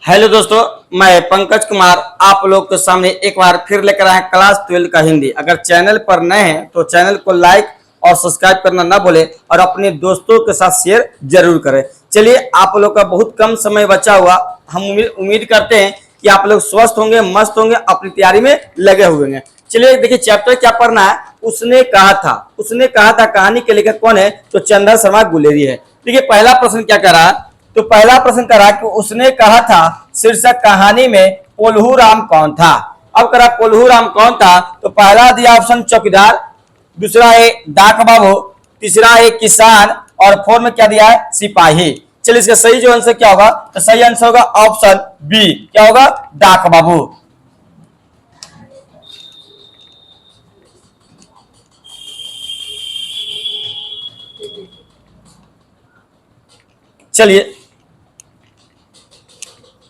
Hello दोस्तों, मैं पंकज कुमार आप लोग के सामने एक बार फिर लेकर आए क्लास 12 का हिंदी। अगर चैनल पर नए हैं तो चैनल को लाइक और सब्सक्राइब करना ना भूलें और अपने दोस्तों के साथ शेयर जरूर करें। चलिए, आप लोग का बहुत कम समय बचा हुआ, हम उम्मीद करते हैं कि आप लोग स्वस्थ होंगे, मस्त होंगे, अपनी तैयारी में लगे हुए हैं। चलिए देखिए, चैप्टर क्या पढ़ना है। उसने कहा था कहानी के लेखक कौन है? तो चंद्र शर्मा गुलेरी है। देखिए, पहला प्रश्न क्या कर रहा है, तो पहला प्रश्न करा कि उसने कहा था शीर्षक कहानी में कोल्हू राम कौन था। अब करा कोल्हू राम कौन था, तो पहला दिया ऑप्शन चौकीदार, दूसरा है डाक बाबू, तीसरा है किसान और फोर्थ में क्या दिया है? सिपाही। चलिए, इसका सही जो आंसर क्या होगा, तो सही आंसर होगा ऑप्शन बी। क्या होगा? डाक बाबू।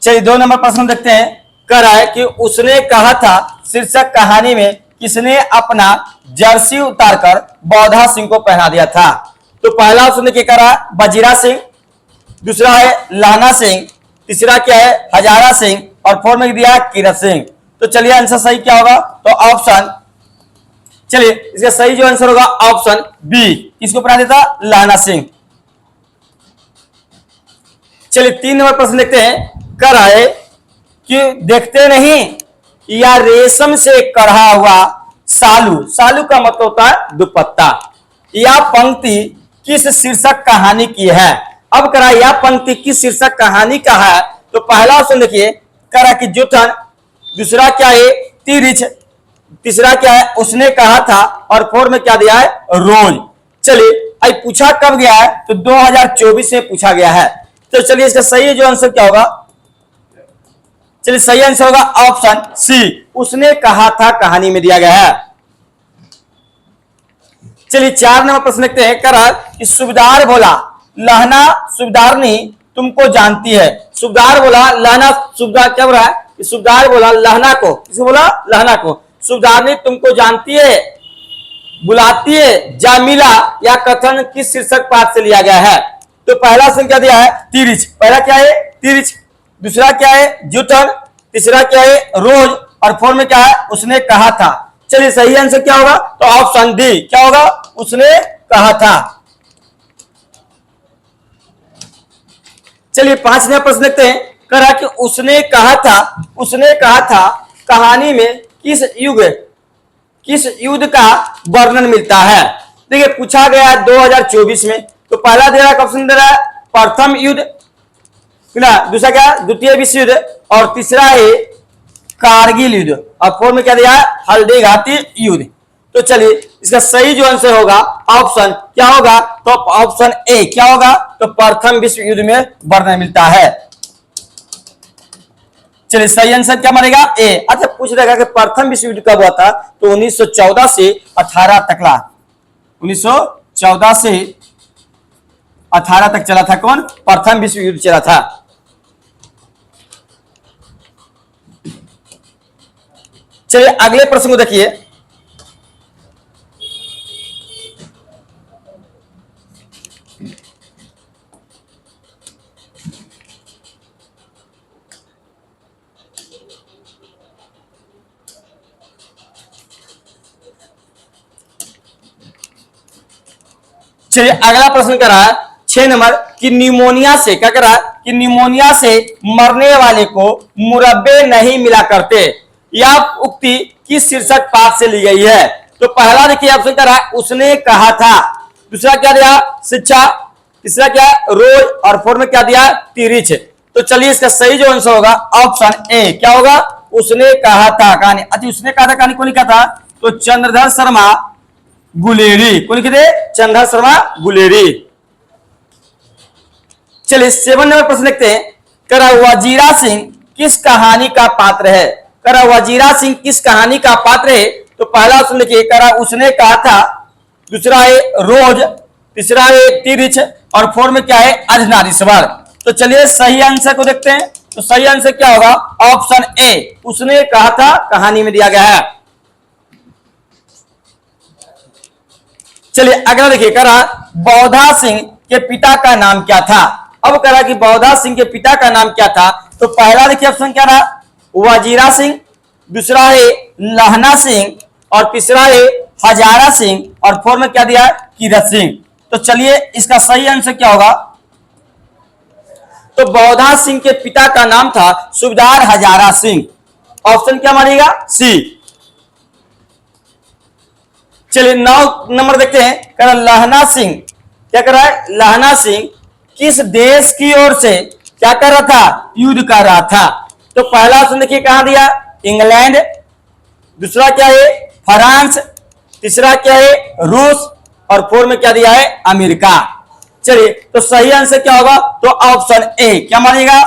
चलिए 2 नंबर प्रश्न देखते हैं। कह रहा है कि उसने कहा था शीर्षक कहानी में किसने अपना जर्सी उतारकर बौधा सिंह को पहना दिया था। तो पहला ऑप्शन क्या कह रहा है? बजीरा सिंह, दूसरा है लाना सिंह, तीसरा क्या है? हजारा सिंह और फोर्थ में दिया है कीरत सिंह। तो चलिए आंसर सही क्या होगा, तो ऑप्शन, चलिए इसका सही जो आंसर होगा ऑप्शन बी, किसको पहना देता? लाना सिंह। चलिए 3 नंबर प्रश्न देखते हैं। कर आए कि देखते नहीं या रेशम से कढ़ा हुआ सालू, सालू का मतलब होता है दुपट्टा, यह पंक्ति किस शीर्षक कहानी की है। अब करा यह पंक्ति किस शीर्षक कहानी का है, तो पहला ऑप्शन देखिए, करा कि जूठन, दूसरा क्या है? तिरिछ, तीसरा क्या है? उसने कहा था और फोर्थ में क्या दिया है? रोज। चलिए, अब पूछा कब गया है, तो 2024 में पूछा गया है। तो चलिए इसका सही जो आंसर क्या होगा, चलिए सही आंसर होगा ऑप्शन सी, उसने कहा था कहानी में दिया गया है। चलिए 4 नंबर प्रश्न देखते हैं। करा कि सूबेदार बोला लहना सूबेदारनी तुमको जानती है। सूबेदार बोला लहना, सूबेदार क्या बोला है? सूबेदार बोला लहना को, किसको बोला? लहना को, सूबेदारनी तुमको जानती है, बुलाती है, जामिला या कथन किस शीर्षक पाठ से लिया गया है। तो पहला ऑप्शन क्या दिया है? तिरिछ, पहला क्या है? तिरिछ, दूसरा क्या है? जूठन, तीसरा क्या है? रोज और फोर्थ में क्या है? उसने कहा था। चलिए सही आंसर क्या होगा, तो ऑप्शन डी, क्या होगा? उसने कहा था। चलिए 5 नंबर प्रश्न देखते हैं। कहा कि उसने कहा था कहानी में किस युद्ध का वर्णन मिलता है। देखिए पूछा गया है 2024 में, तो पहला दे रहा है, ऑप्शन दे रहा है प्रथम युद्ध, दूसरा क्या? द्वितीय विश्व युद्ध और तीसरा है कारगिल युद्ध और फोर्थ में क्या दिया है? हल्दी घाटी युद्ध। तो चलिए इसका सही जो आंसर होगा ऑप्शन क्या होगा, तो ऑप्शन ए क्या होगा, तो प्रथम विश्व युद्ध में वर्णन मिलता है। चलिए सही आंसर क्या मानेगा? ए। अच्छा पूछ रहेगा कि प्रथम विश्व युद्ध कब हुआ था, तो 1914 से 18 तक ला, 1914 से 18 तक चला था। कौन? प्रथम विश्व युद्ध चला था। चलिए अगले प्रश्न को देखिए। चलिए अगला प्रश्न कर रहा है 6 नंबर कि निमोनिया से क्या कर रहा है, कि निमोनिया से मरने वाले को मुरब्बे नहीं मिला करते, यह उक्ति किस शीर्षक पाठ से ली गई है। तो पहला देखिए ऑप्शन कर रहा है उसने कहा था, दूसरा क्या दिया? शिक्षा, तीसरा क्या? रोज और फोर्थ में क्या दिया? तिरिछ। तो चलिए इसका सही जो आंसर होगा ऑप्शन ए, क्या होगा? उसने कहा था कहानी। अच्छा उसने कहा था कहानी कौन लिखा था, तो चंद्रधर शर्मा गुलेरी। कौन लिखे थे? चंद्रधर शर्मा गुलेरी। चलिए 7 नंबर प्रश्न देखते हैं। करा वजीरा सिंह किस कहानी का पात्र है। करा वजीरा सिंह किस कहानी का पात्र है, तो पहला ऑप्शन देखिए, करा उसने कहा था, दूसरा है रोज, तीसरा है तिरिछ और फोर्थ में क्या है? अर्धनारीश्वर। तो चलिए सही आंसर को देखते हैं। तो सही आंसर क्या होगा, ऑप्शन ए, उसने कहा था कहानी में दिया गया है। चलिए अगला देखिए, करा बौधा सिंह के पिता का नाम क्या था। अब करा कि बौधा सिंह के पिता का नाम क्या था, तो पहला देखिए ऑप्शन क्या रहा, वजीरा सिंह, दूसरा है लहना सिंह और तीसरा है हजारा सिंह और फोर्थ में क्या दिया है, कीरत सिंह। तो चलिए इसका सही आंसर क्या होगा, तो बौधा सिंह के पिता का नाम था सूबेदार हजारा सिंह। ऑप्शन क्या मानिएगा, सी। चलिए 9 नंबर देखते हैं, कह रहा लहना सिंह क्या कर रहा है, लहना सिंह किस देश की ओर से क्या कर रहा था, युद्ध कर रहा था। तो पहला ऑप्शन देखिए कहां दिया, इंग्लैंड, दूसरा क्या है फ्रांस, तीसरा क्या है रूस और फोर्थ में क्या दिया है, अमेरिका। चलिए तो सही आंसर क्या होगा, तो ऑप्शन ए, क्या मानिएगा,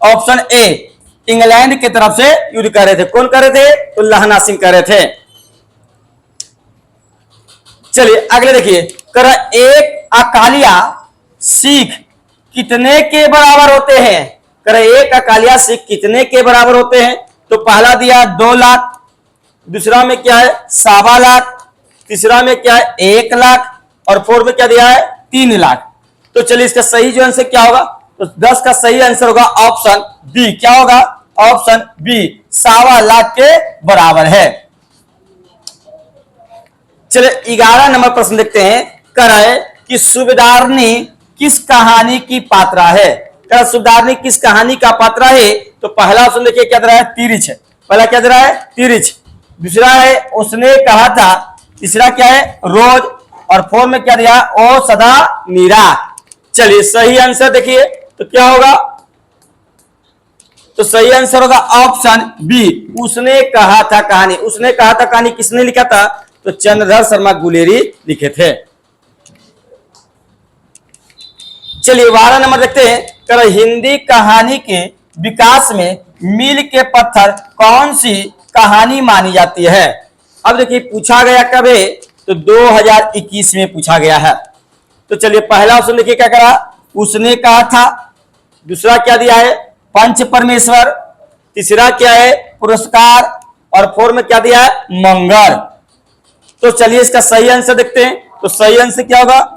ऑप्शन ए, इंग्लैंड की तरफ से युद्ध कर रहे थे। कौन कर रहे थे, तो लहना सिंह कर रहे थे। चलिए अगले देखिए, कर एक अकालिया सिख कितने के बराबर होते हैं, कर एक अकालिया सिख कितने के बराबर होते हैं। तो पहला दिया 2 लाख, दूसरा में क्या है 1.25 लाख, तीसरा में क्या है 1 लाख और फोर्थ में क्या दिया है 3 लाख। तो चलिए इसका सही जो आंसर क्या होगा, तो 10 का सही आंसर होगा ऑप्शन बी। क्या होगा, ऑप्शन बी 1.25 लाख के बराबर है। चलिए 11 नंबर प्रश्न देखते हैं, कह रहा है कि सूबेदारनी किस कहानी की पात्रा है। कह सूबेदारनी किस कहानी का पात्रा है। तो पहला ऑप्शन देखिए क्या दे रहा है, तिरिछ, पहला क्या दे रहा है, तिरिछ, दूसरा है उसने कहा था, तीसरा क्या है रोज और फोर्थ में क्या दिया, ओ सदा नीरा। चलिए सही आंसर देखिए तो क्या होगा, तो सही आंसर होगा ऑप्शन बी, उसने कहा था कहानी। उसने कहा था कहानी किसने लिखा था, तो चंद्रधर शर्मा गुलेरी लिखे थे। चलिए 12 नंबर देखते हैं, कर हिंदी कहानी के विकास में मील के पत्थर कौन सी कहानी मानी जाती है। अब देखिए पूछा गया कब है, तो 2021 में पूछा गया है। तो चलिए पहला ऑप्शन देखिए क्या करा, उसने कहा था, दूसरा क्या दिया है पंच परमेश्वर, तीसरा क्या है पुरस्कार और फोर्थ में क्या दिया है मंगल। तो चलिए इसका सही आंसर देखते हैं, तो सही आंसर क्या होगा,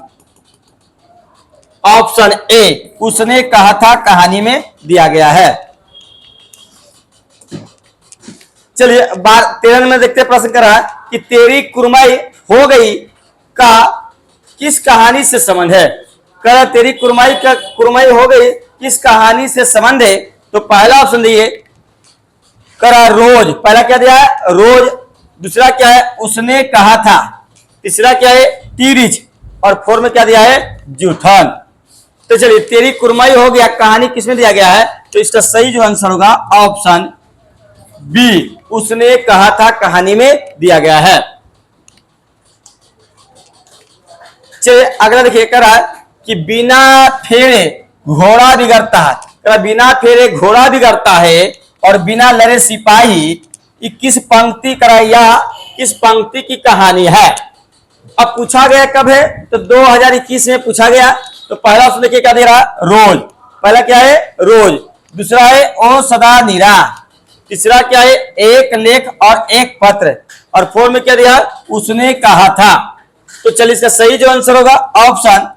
ऑप्शन ए, उसने कहा था कहानी में दिया गया है। चलिए 13 में देखते प्रश्न करा कि तेरी कुरमाई हो गई का किस कहानी से संबंध है। कह तेरी कुरमाई हो गई किस कहानी से संबंध है। तो पहला ऑप्शन दिए करा रोज, पहला क्या दिया है रोज, दूसरा क्या है उसने कहा था, तीसरा क्या है तिरिछ और फोर्थ में क्या दिया है जूठन। तो चलिए तेरी कुरमाई हो गया कहानी किसमें दिया गया है, तो इसका सही जो आंसर होगा ऑप्शन बी, उसने कहा था कहानी में दिया गया है। चलिए अगला देखिए कह रहा है कि बिना फेरे घोड़ा बिगड़ता है, बिना फेरे घोड़ा बिगड़ता है और बिना लड़े सिपाही, किस पंक्ति करा या किस पंक्ति की कहानी है। अब पूछा गया कब है, तो 2021 में पूछा गया। तो पहला ऑप्शन देखिए क्या दे रहा है रोज, पहला क्या है रोज, दूसरा है ओ सदा नीरा, तीसरा क्या है एक लेख और एक पत्र और फोर्थ में क्या दिया उसने कहा था। तो चलिए इसका सही जो आंसर होगा ऑप्शन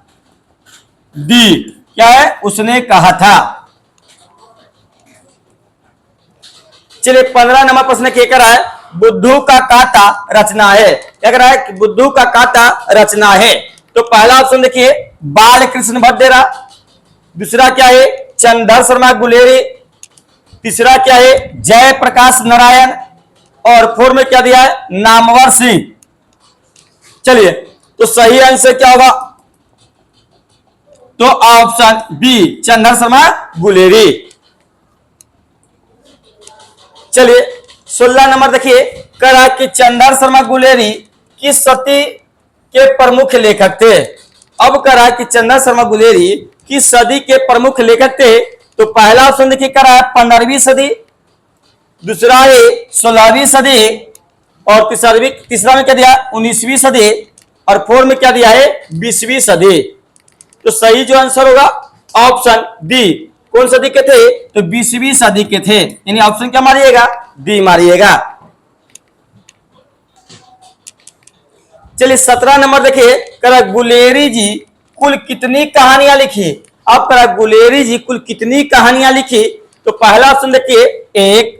डी, क्या है उसने कहा था। चलिए 15 नंबर प्रश्न क्या कर रहा है, बुद्धू का काटा रचना है। क्या कर रहा है, बुद्धू का काटा रचना है। तो पहला ऑप्शन देखिए बाल कृष्ण भट्ट दे रहा, दूसरा क्या है चंद्रधर शर्मा गुलेरी, तीसरा क्या है जय प्रकाश नारायण और फोर्थ में क्या दिया है नामवर सिंह। चलिए तो सही आंसर क्या होगा, तो ऑप्शन बी चंद्रधर शर्मा गुलेरी। चलिए 16 नंबर देखिए कहा कि चंद्रधर शर्मा गुलेरी किस सदी के प्रमुख लेखक थे। अब कहा कि चंद्रधर शर्मा गुलेरी किस सदी के प्रमुख लेखक थे। तो पहला ऑप्शन देखिए करा 15वीं सदी, दूसरा है 16वीं सदी और तीसरा में क्या दिया 19वीं सदी और फोर्थ में क्या दिया है 20वीं सदी। तो सही जो आंसर होगा ऑप्शन डी, कौन सदी के थे, तो 20वीं सदी के थे। यानी ऑप्शन क्या मारिएगा, डी मारिएगा। चलिए 17 नंबर देखिए करा गुलेरी जी कुल कितनी कहानियां लिखी। अब करा गुलेरी जी कुल कितनी कहानियां लिखी। तो पहला ऑप्शन देखिए 1,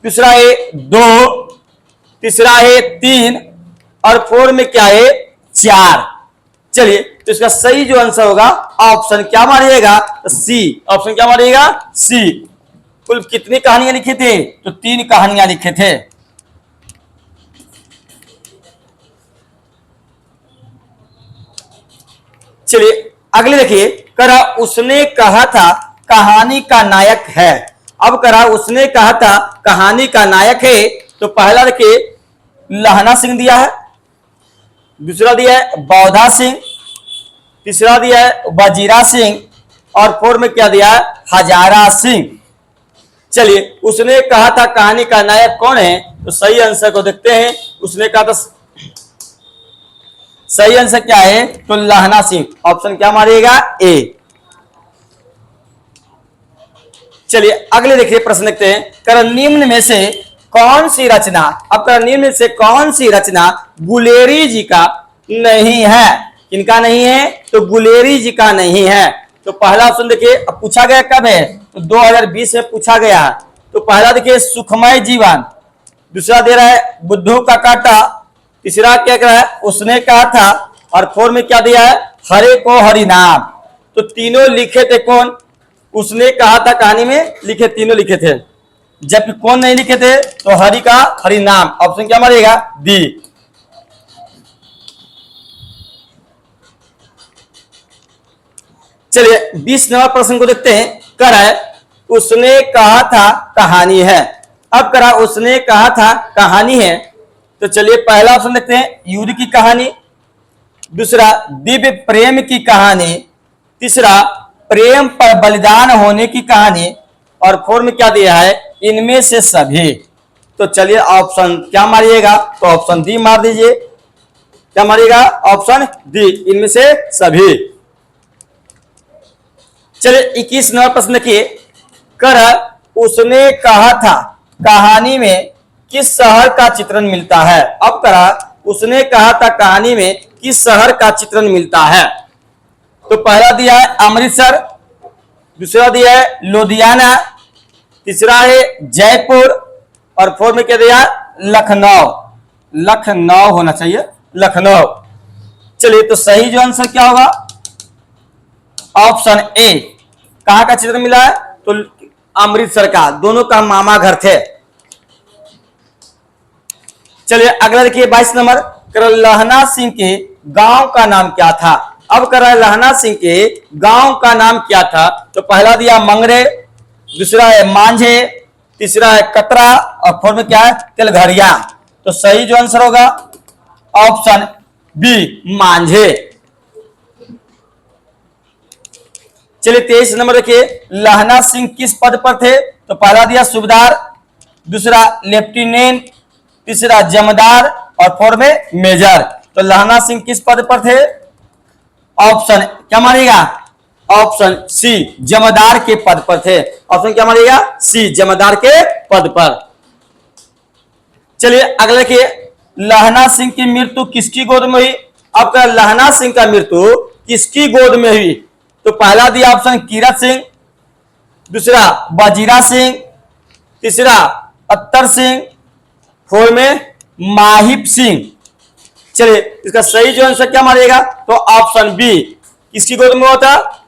दूसरा है 2, तीसरा है 3 और 4 में क्या है 4। चलिए तो इसका सही जो आंसर होगा ऑप्शन क्या मारिएगा सी। ऑप्शन क्या मारिएगा सी। कुल कितनी कहानियां लिखे थे तो 3 कहानियां लिखे थे। चलिए अगले देखिए, करा उसने कहा था कहानी का नायक है। अब करा उसने कहा था कहानी का नायक है, तो पहला देखिए लहना सिंह दिया है, दूसरा दिया है बौधा सिंह, तीसरा दिया है वजीरा सिंह और 4 में क्या दिया है हजारा सिंह। चलिए उसने कहा था कहानी का नायक कौन है, तो सही आंसर को देखते हैं। उसने कहा था सही आंसर क्या है तो लहना सिंह। ऑप्शन क्या मारिएगा ए। चलिए अगले देखिए प्रश्न देखते हैं, कर निम्न में से कौन सी रचना, अब कर निम्न में से कौन सी रचना गुलेरी जी का नहीं है। किनका नहीं है तो गुलेरी जी का नहीं है। तो पहला ऑप्शन देखिए, अब पूछा गया कब है तो 2020 में पूछा गया। तो पहला देखिए सुखमय जीवन, दूसरा दे रहा है बुद्धू का काटा, तीसरा क्या कह रहा है उसने कहा था और 4 में क्या दिया है हरे को हरि नाम। तो तीनों लिखे थे कौन, उसने कहा था कहानी में लिखे तीनों लिखे थे, जबकि कौन नहीं लिखे थे तो हरि का हरि नाम। ऑप्शन क्या मारेगा डी। चलिए 20 नंबर प्रश्न को देखते हैं, कर है उसने कहा था कहानी है। अब करा उसने कहा था कहानी है, तो चलिए पहला ऑप्शन देखते हैं युद्ध की कहानी, दूसरा दिव्य प्रेम की कहानी, तीसरा प्रेम पर बलिदान होने की कहानी और 4 में क्या दिया है इनमें से सभी। तो चलिए ऑप्शन क्या मारिएगा तो ऑप्शन डी मार दीजिए। क्या मारिएगा ऑप्शन डी इनमें से सभी। चलिए 21 नंबर प्रश्न देखिए, कर उसने कहा था कहानी में किस शहर का चित्रण मिलता है। अब करा उसने कहा था कहानी में किस शहर का चित्रण मिलता है। तो पहला दिया है अमृतसर, दूसरा दिया है लुधियाना, तीसरा है जयपुर और 4 में क्या दिया लखनऊ। लखनऊ होना चाहिए लखनऊ। चलिए तो सही जो आंसर क्या होगा ऑप्शन ए। कहां का चित्र मिला है तो अमृतसर का, दोनों का मामा घर थे। चलिए अगला देखिए 22 नंबर, कर लहना सिंह के गांव का नाम क्या था। अब कर लहना सिंह के गांव का नाम क्या था। तो पहला दिया मंगरे, दूसरा है मांझे, तीसरा है कतरा और 4 में क्या है तिलघरिया। तो सही जो आंसर होगा ऑप्शन बी मांझे। चलिए 23 नंबर देखिए, लहना सिंह किस पद पर थे। तो पहला दिया सूबेदार, दूसरा लेफ्टिनेंट, तीसरा जमदार और 4 में मेजर। तो लहना सिंह किस पद पर थे। ऑप्शन क्या मानिएगा ऑप्शन सी जमदार के पद पर थे। ऑप्शन क्या मानिएगा सी जमदार के पद पर। चलिए अगले देखिए, लहना सिंह की मृत्यु किसकी गोद में हुई। अब का लहना सिंह का मृत्यु किसकी गोद में हुई। तो पहला दिया ऑप्शन कीरत सिंह, दूसरा वजीरा सिंह, तीसरा अत्तर सिंह, 4 में माहिब सिंह। चलिए इसका सही जो आंसर क्या मारिएगा तो ऑप्शन बी किसकी गोद में हुआ था।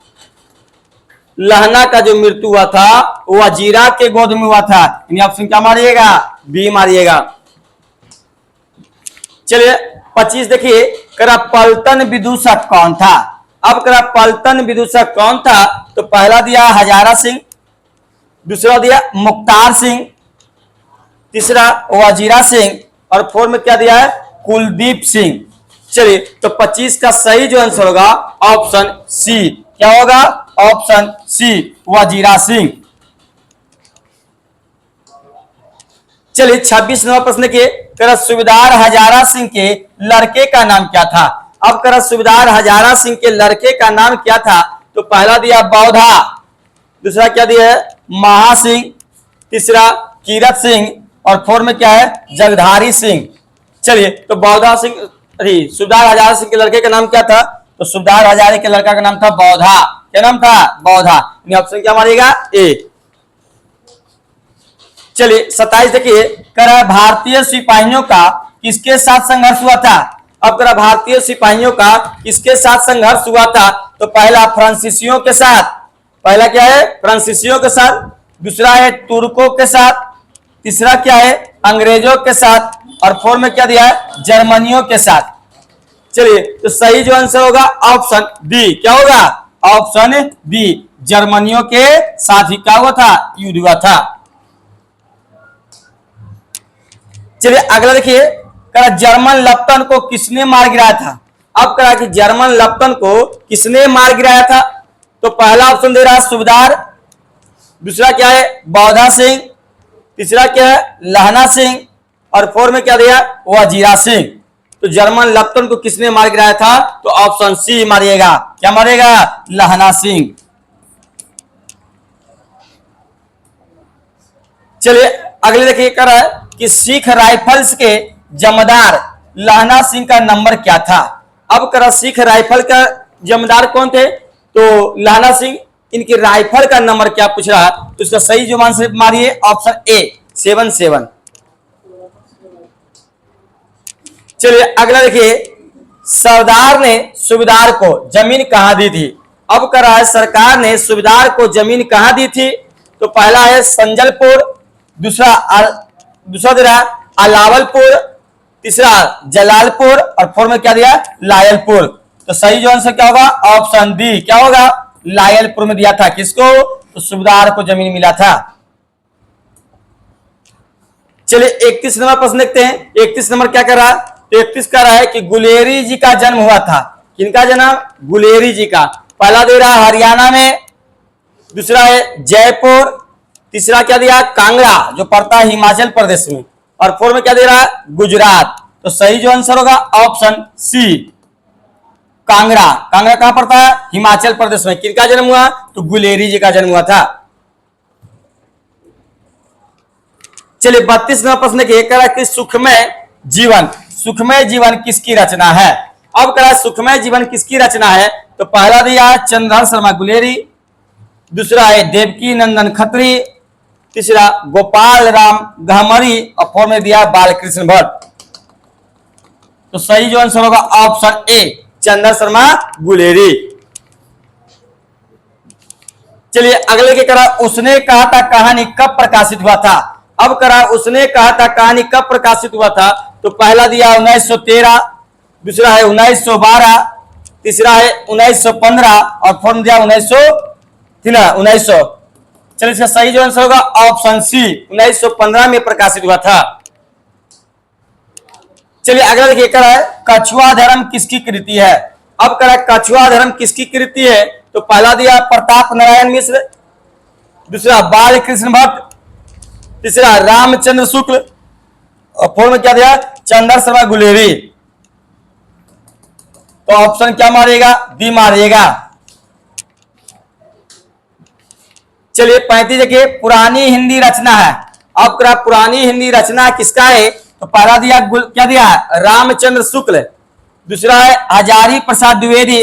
लहना का जो मृत्यु हुआ था वजीरा के गोद में हुआ था। ऑप्शन क्या मारिएगा बी मारिएगा। चलिए 25 देखिए, करा पलटन विदूषक कौन था। अब करा पलटन विदूषक कौन था। तो पहला दिया हजारा सिंह, दूसरा दिया मुख्तार सिंह, तीसरा वजीरा सिंह और 4 में क्या दिया है कुलदीप सिंह। चलिए तो 25 का सही जो आंसर होगा ऑप्शन सी। क्या होगा ऑप्शन सी वजीरा सिंह। चलिए 26 नंबर प्रश्न के, कर सूबेदार हजारा सिंह के लड़के का नाम क्या था। अब कर सूबेदार हजारा सिंह के लड़के का नाम क्या था। तो पहला दिया बौधा, दूसरा क्या दिया है महासिंह, तीसरा कीरत सिंह और 4 में क्या है जगधारी सिंह। चलिए तो बौधा सिंह सूबेदार हजारा सिंह के लड़के का नाम क्या था। तो सूबेदार हजारे के लड़का का नाम था बौधा। क्या नाम था बौधा। ऑप्शन क्या मारिएगा ए। चलिए 27 देखिए, कह रहा है भारतीय सिपाहियों का किसके साथ संघर्ष हुआ था। अब कह रहा भारतीय सिपाहियों का किसके साथ संघर्ष हुआ था, तो पहला फ्रांसीसियों के साथ, पहला क्या है फ्रांसीसियों के साथ, दूसरा है तुर्कों के साथ, तीसरा क्या है अंग्रेजों के साथ, और फोर में क्या दिया है जर्मनियों के साथ। चलिए तो सही जो आंसर होगा ऑप्शन बी, क्या होगा ऑप्शन बी, जर्मनियों के साथ ही क्या हुआ था, युद्ध हुआ था। चलिए अगला देखिए, कहा जर्मन लप्टन को किसने मार गिराया था। अब कहा कि जर्मन लप्टन को किसने मार गिराया था, तो पहला ऑप्शन दे रहा है सूबेदार, दूसरा क्या है बौधा सिंह, तीसरा क्या है लहना सिंह, और फोर में क्या दिया वजीरा सिंह। तो जर्मन लप्टन को किसने मार गिराया था, तो ऑप्शन सी मारिएगा, क्या मारेगा लहना सिंह। चलिए अगले देखिए, कह रहा है कि सिख राइफल्स के जमींदार लहना सिंह का नंबर क्या था। अब कह रहा सिख राइफल का जमींदार कौन थे, तो लहना सिंह, इनकी राइफल का नंबर क्या पूछ रहा है, तो इसका सही जो आंसर मारिए ऑप्शन ए 77। चलिए अगला देखिए, सरदार ने सूबेदार को जमीन कहां दी थी। अब कह रहा है सरकार ने सूबेदार को जमीन कहां दी थी, तो पहला है संजलपुर, दूसरा दे रहा है अलावलपुर, तीसरा जलालपुर, और फोर में क्या दिया लायलपुर। तो सही जो आंसर क्या होगा ऑप्शन डी, क्या होगा लायलपुर में दिया था किसको, तो सूबेदार को जमीन मिला था। चलिए 31 नंबर प्रश्न देखते हैं। 31 नंबर क्या कर रहा है, तो 31 कह रहा है कि गुलेरी जी का जन्म हुआ था। किनका जन्म, गुलेरी जी का। पहला दे रहा है हरियाणा में, दूसरा है जयपुर, तीसरा क्या दिया कांगड़ा जो पड़ता है हिमाचल प्रदेश में, और फोर में क्या दे रहा है गुजरात। तो सही जो आंसर होगा ऑप्शन सी कांगड़ा। कांगड़ा कहां पड़ता है हिमाचल प्रदेश में। किनका जन्म हुआ, तो गुलेरी जी का जन्म हुआ था। चलिए 32 नंबर प्रश्न के कह रहा कि सुखमय जीवन किसकी रचना है। अब कह रहा सुखमय जीवन किसकी रचना है, तो पहला दिया चंद्रधर शर्मा गुलेरी, दूसरा है देवकी नंदन खत्री, तीसरा गोपाल राम गहमरी, और फोर में दिया बालकृष्ण भट्ट। तो सही जो आंसर होगा ऑप्शन ए चंद्रधर शर्मा गुलेरी। चलिए अगले के करा उसने कहा था कहानी कब प्रकाशित हुआ था। अब करा उसने कहा था कहानी कब प्रकाशित हुआ था, तो पहला दिया 1913, दूसरा है 1912, तीसरा है 1915, और फोर में दिया 1900। चलिए इसका सही जो आंसर होगा ऑप्शन सी 1915 में प्रकाशित हुआ था। चलिए अगला देखिए, कह रहा है कछुआ धर्म किसकी कृति है। अब कह रहा है कछुआ धर्म किसकी कृति है, तो पहला दिया प्रताप नारायण मिश्र, दूसरा बाल कृष्ण भट्ट, तीसरा रामचंद्र शुक्ल, और फोर में क्या दिया चंद्रधर शर्मा गुलेरी। तो ऑप्शन क्या मारेगा बी मारिएगा। चलिए 35 देखिए, पुरानी हिंदी रचना है। अब कह रहा पुरानी हिंदी रचना किसका है, तो पहला दिया क्या दिया रामचंद्र शुक्ल, दूसरा है हजारी प्रसाद द्विवेदी,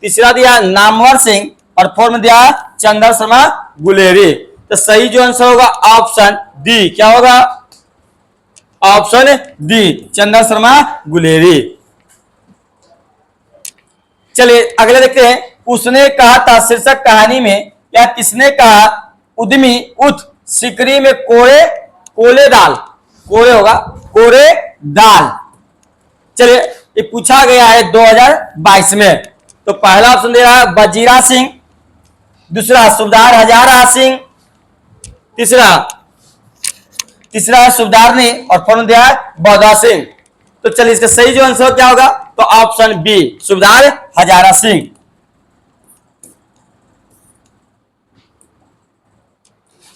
तीसरा दिया नामवर सिंह, और फोर में दिया चंद्रधर शर्मा गुलेरी। तो सही जो आंसर होगा ऑप्शन डी, क्या होगा ऑप्शन डी चंद्रधर शर्मा गुलेरी। चलिए अगले देखते हैं, उसने कहा था शीर्षक कहानी में क्या किसने कहा उद्यमी उठ सिकरी में कोले डाल, कोरे होगा कोरे डाल। चलिए ये पूछा गया है 2022 में। तो पहला ऑप्शन दे रहा है वजीरा सिंह, दूसरा सूबेदार हजारा सिंह, तीसरा है सूबेदार ने, और फोर में दिया है बौधा सिंह। तो चलिए इसका सही जो आंसर क्या होगा, तो ऑप्शन बी सूबेदार हजारा सिंह।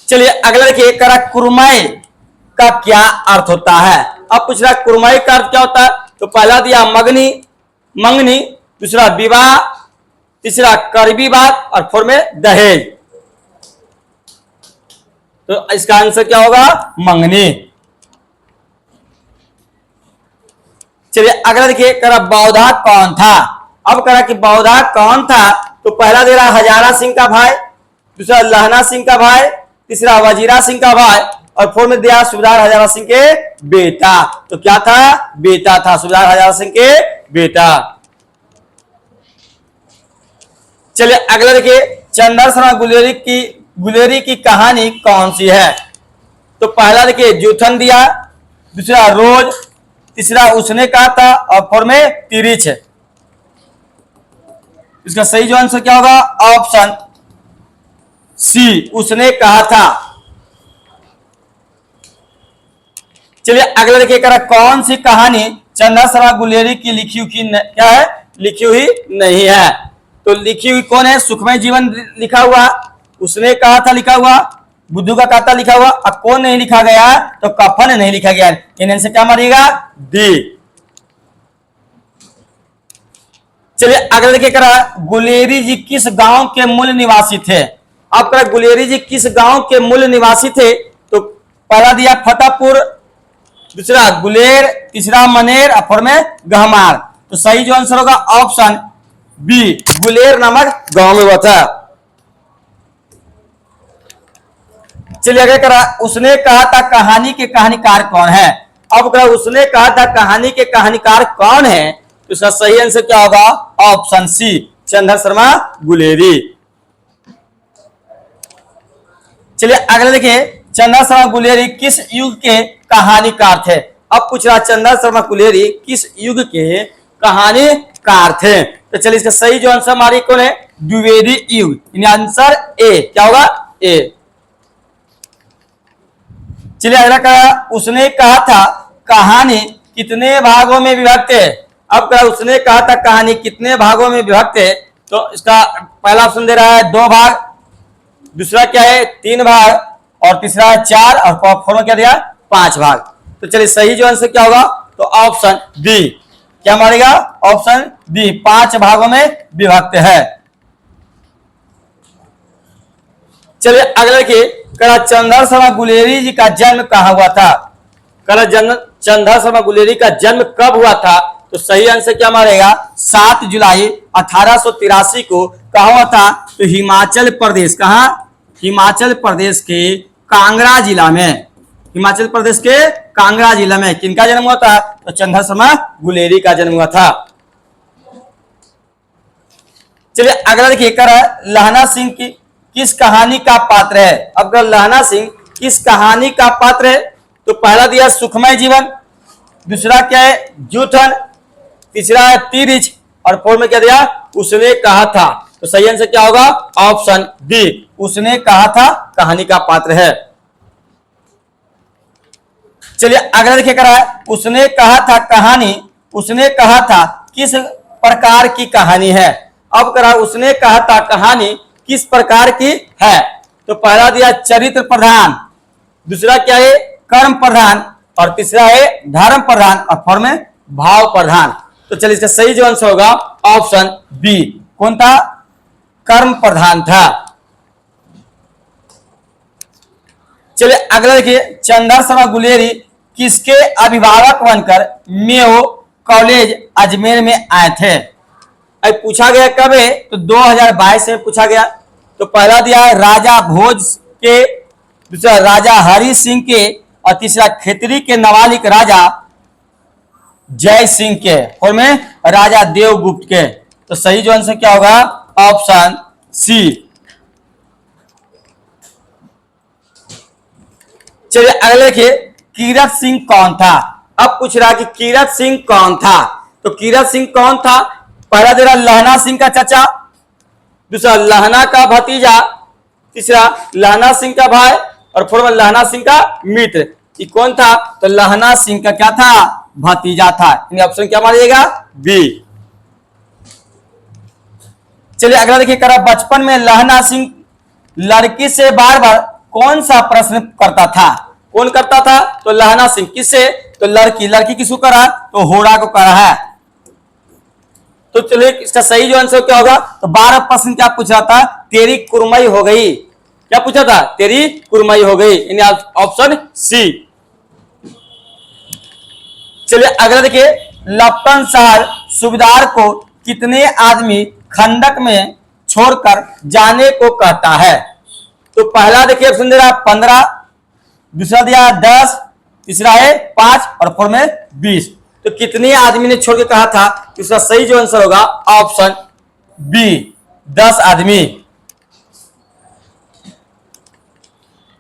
चलिए अगला देखिए, करा कुरमय का क्या अर्थ होता है। अब पूछ रहा कुरमय का अर्थ क्या होता है, तो पहला दिया मंगनी, दूसरा विवाह, तीसरा करबी बात, और फोर में दहेज। तो इसका आंसर क्या होगा मंगनी। चलिए अगला देखिए, करा बौधा कौन था। अब करा कि बौधा कौन था, तो पहला दे रहा हजारा सिंह का भाई, दूसरा लहना सिंह का भाई, तीसरा वजीरा सिंह का भाई, और 4 में दिया सूबेदार हजारा सिंह के बेटा। तो क्या था? बेटा था, सूबेदार हजारा सिंह के बेटा। चलिए अगला देखिए, चंदा शर्मा गुलेरी की कहानी कौन सी है? तो पहला देखिए जूठन दिया, दूसरा रोज, तीसरा उसने कहा था, और 4 में तिरिच है। इसका सही जो आंसर क्या होगा? ऑप्शन सी, उसने कहा था। चलिए अगला देखिए, कौन सी कहानी चंदा शर्मा गुलेरी की लिखी हुई क्या है? लिखी हुई नहीं है। तो लिखी हुई कौन है? सुखमय जीवन लिखा हुआ, उसने कहा था लिखा हुआ, बुद्धू का कहता लिखा हुआ, और कौन नहीं लिखा गया? तो कफन नहीं लिखा गया। इन्हें से क्या मारिएगा? डी। चलिए अगला देखिए, गुलेरी जी किस गांव के मूल निवासी थे? अब गुलेरी जी किस गांव के मूल निवासी थे? तो पहला दिया फतेहपुर, दूसरा गुलेर, तीसरा मनेर, और 4 में गहमार। तो सही जो आंसर होगा ऑप्शन बी, गुलेर नामक गांव में हुआ था। चलिए अगर उसने कहा था कहानी के कहानीकार कौन है? अब उसने कहा था कहानी के कहानीकार कौन है? तो इसका सही आंसर क्या होगा? ऑप्शन सी, चंदा शर्मा गुलेरी। चलिए अगले देखिए, चंदा शर्मा गुलेरी किस युग के कहानीकार थे? अब पूछ रहा चंदा शर्मा गुलेरी किस युग के कहानीकार थे? तो चलिए इसका सही जो आंसर हमारी कौन है? द्विवेदी युग। आंसर ए क्या होगा? ए। चलिए अगला उसने कहा था कहानी कितने भागों में विभक्त है? अब उसने कहा था कहानी कितने भागों में विभक्त है? तो इसका पहला ऑप्शन दे रहा है 2 भाग, दूसरा क्या है 3 भाग, और तीसरा है 4, और 4 में क्या दिया? 5 भाग। तो चलिए सही जो आंसर क्या होगा? तो ऑप्शन डी, क्या मारेगा? ऑप्शन डी, 5 भागों में विभक्त है। चलिए अगला देखिए, चंदा शर्मा गुलेरी जी का जन्म कहाँ हुआ था? चंदा शर्मा गुलेरी का जन्म कब हुआ था? तो सही आंसर क्या मारेगा? 7 जुलाई 1883 को कहा हुआ था? तो हिमाचल प्रदेश, कहा? हिमाचल प्रदेश के कांगड़ा जिला में, हिमाचल प्रदेश के कांगड़ा जिला में किनका जन्म हुआ था? तो चंदा शर्मा गुलेरी का जन्म हुआ था। चलिए अगला देखिए, लहना सिंह की किस कहानी का पात्र है? अब लहना सिंह किस कहानी का पात्र है? तो पहला दिया सुखमय जीवन, दूसरा क्या है जूठन, तीसरा है तिरिच, और 4 में क्या दिया? उसने कहा था। तो सही आंसर क्या होगा? ऑप्शन डी, उसने कहा था कहानी का पात्र है। चलिए अगला देखिए, उसने कहा था कहानी, उसने कहा था किस प्रकार की कहानी है? अब उसने कहा था कहानी किस प्रकार की है? तो पहला दिया चरित्र प्रधान, दूसरा क्या है कर्म प्रधान, और तीसरा है धर्म प्रधान, और 4 में भाव प्रधान। तो चलिए इसका सही जो आंसर होगा ऑप्शन बी, कौन था? कर्म प्रधान था। चलिए अगला देखिए, चंदा शर्मा गुलेरी किसके अभिभावक बनकर मेयो कॉलेज अजमेर में आए थे? अब पूछा गया कब है? तो 2022 में पूछा गया। तो पहला दिया है राजा भोज के, दूसरा राजा हरि सिंह के, और तीसरा खेतरी के नवालिक राजा जय सिंह के, और में राजा देवगुप्त के। तो सही जो आंसर क्या होगा? Option C. चलिए अगले देखिए, कीरत सिंह कौन था? अब पूछ रहा कि कीरत सिंह कौन था? तो कीरत सिंह कौन था? पहला दे रहा लहना सिंह का चाचा, दूसरा लहना का भतीजा, तीसरा लहना सिंह का भाई, और 4 में लहना सिंह का मित्र। ये कौन था? तो लहना सिंह का क्या था? भतीजा था। ऑप्शन क्या मारिएगा? बी। चलिए अगला देखिए, बचपन में लहना सिंह लड़की से बार बार कौन सा प्रश्न करता था? कौन करता था? तो लहना सिंह। किससे? तो लड़की। लड़की किसको करा? तो होड़ा को करा है। तो चलिए इसका सही जो आंसर क्या होगा? तो 12 प्रश्न क्या पूछ रहा था? तेरी कुरमई हो गई। क्या पूछा था? तेरी कुरमई हो गई। Option C. चलिए अगला देखिए, लपटन शहर सूबेदार को कितने आदमी खंडक में छोड़कर जाने को कहता है? तो पहला देखिए ऑप्शन दे रहा 15, दूसरा दिया है 10, तीसरा है 5 और 4 में 20। तो कितने आदमी ने छोड़ के कहा था कि उसका सही जो आंसर होगा ऑप्शन बी, 10 आदमी।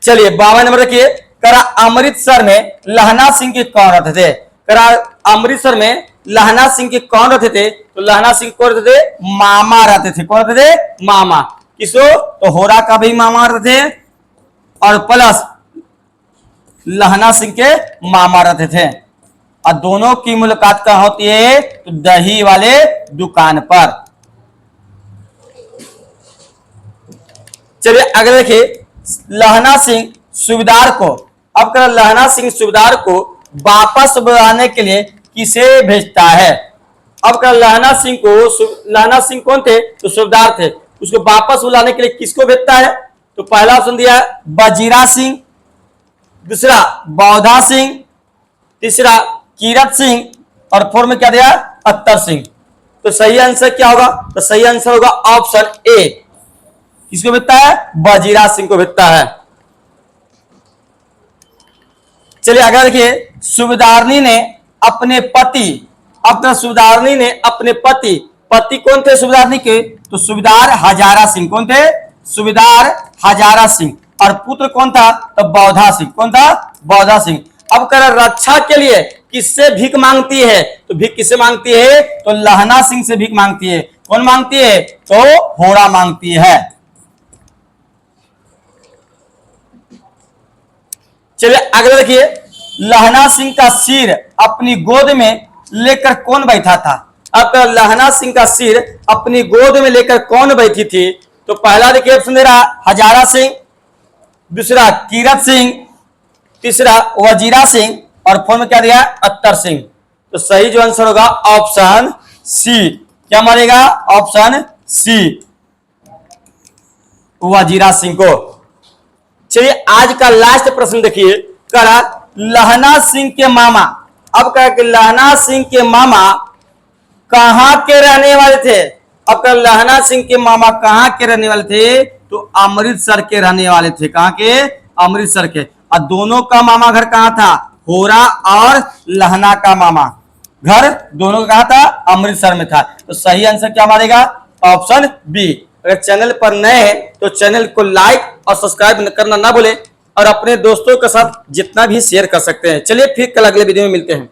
चलिए 52 नंबर देखिए, करा अमृतसर में लहना सिंह के कौन रहते थे? करा अमृतसर में लहना सिंह के कौन रहते थे? तो लहना सिंह कौन रहते थे? मामा रहते थे। कौन रहते थे? मामा। किसो? तो होरा का भी मामा रहते थे और प्लस लहना सिंह के मामा रहते थे। और दोनों की मुलाकात कहां होती है? तो दही वाले दुकान पर। चलिए अगले देखिए, लहना सिंह सूबेदार को, अब कर लहना सिंह सूबेदार को वापस बुलाने के लिए किसे भेजता है? अब कर लहना सिंह को, लहना सिंह कौन थे? तो सूबेदार थे। उसको वापस बुलाने के लिए किसको भेजता है? तो पहला ऑप्शन दिया है वजीरा सिंह, दूसरा बौधा सिंह, तीसरा कीरत सिंह और 4 में क्या दिया? अत्तर सिंह। तो सही आंसर क्या होगा? तो सही आंसर होगा ऑप्शन ए। किसको भेजता है? वजीरा सिंह को भेजता है। चलिए आगे देखिए, सूबेदारनी ने अपने पति, अपना सूबेदारनी ने अपने पति, पति कौन थे सूबेदारनी के? तो सूबेदार हजारा सिंह। कौन थे? सूबेदार हजारा सिंह। और पुत्र कौन था? तो बौधा सिंह। कौन था? बौधा सिंह। अब कर रक्षा के लिए किससे भीख मांगती है? तो भीख किससे मांगती है? तो लहना सिंह से भीख मांगती है। कौन मांगती है? तो होरा मांगती है। चलिए अगले देखिए, लहना सिंह का सिर अपनी गोद में लेकर कौन बैठा था? अब लहना सिंह का सिर अपनी गोद में लेकर कौन बैठी थी? तो पहला देखिए ऑप्शन दे रहा हजारा सिंह, दूसरा कीरत सिंह, तीसरा वजीरा सिंह और 4 में क्या दिया? अत्तर सिंह। तो सही जो आंसर होगा ऑप्शन सी। क्या मारेगा? ऑप्शन सी, वजीरा सिंह को। चलिए आज का लास्ट प्रश्न देखिए, करा लहना सिंह के मामा, अब कहा कि लहना सिंह के मामा कहां के रहने वाले थे? अब कहा लहना सिंह के मामा कहां के रहने वाले थे? तो अमृतसर के रहने वाले थे। कहां के? अमृतसर के। और दोनों का मामा घर कहां था? होरा और लहना का मामा घर दोनों का कहां था? अमृतसर में था। तो सही आंसर क्या मारेगा? Option B. अगर चैनल पर नए हैं तो चैनल को लाइक और सब्सक्राइब करना ना भूलें और अपने दोस्तों के साथ जितना भी शेयर कर सकते हैं। चलिए फिर कल अगले वीडियो में मिलते हैं।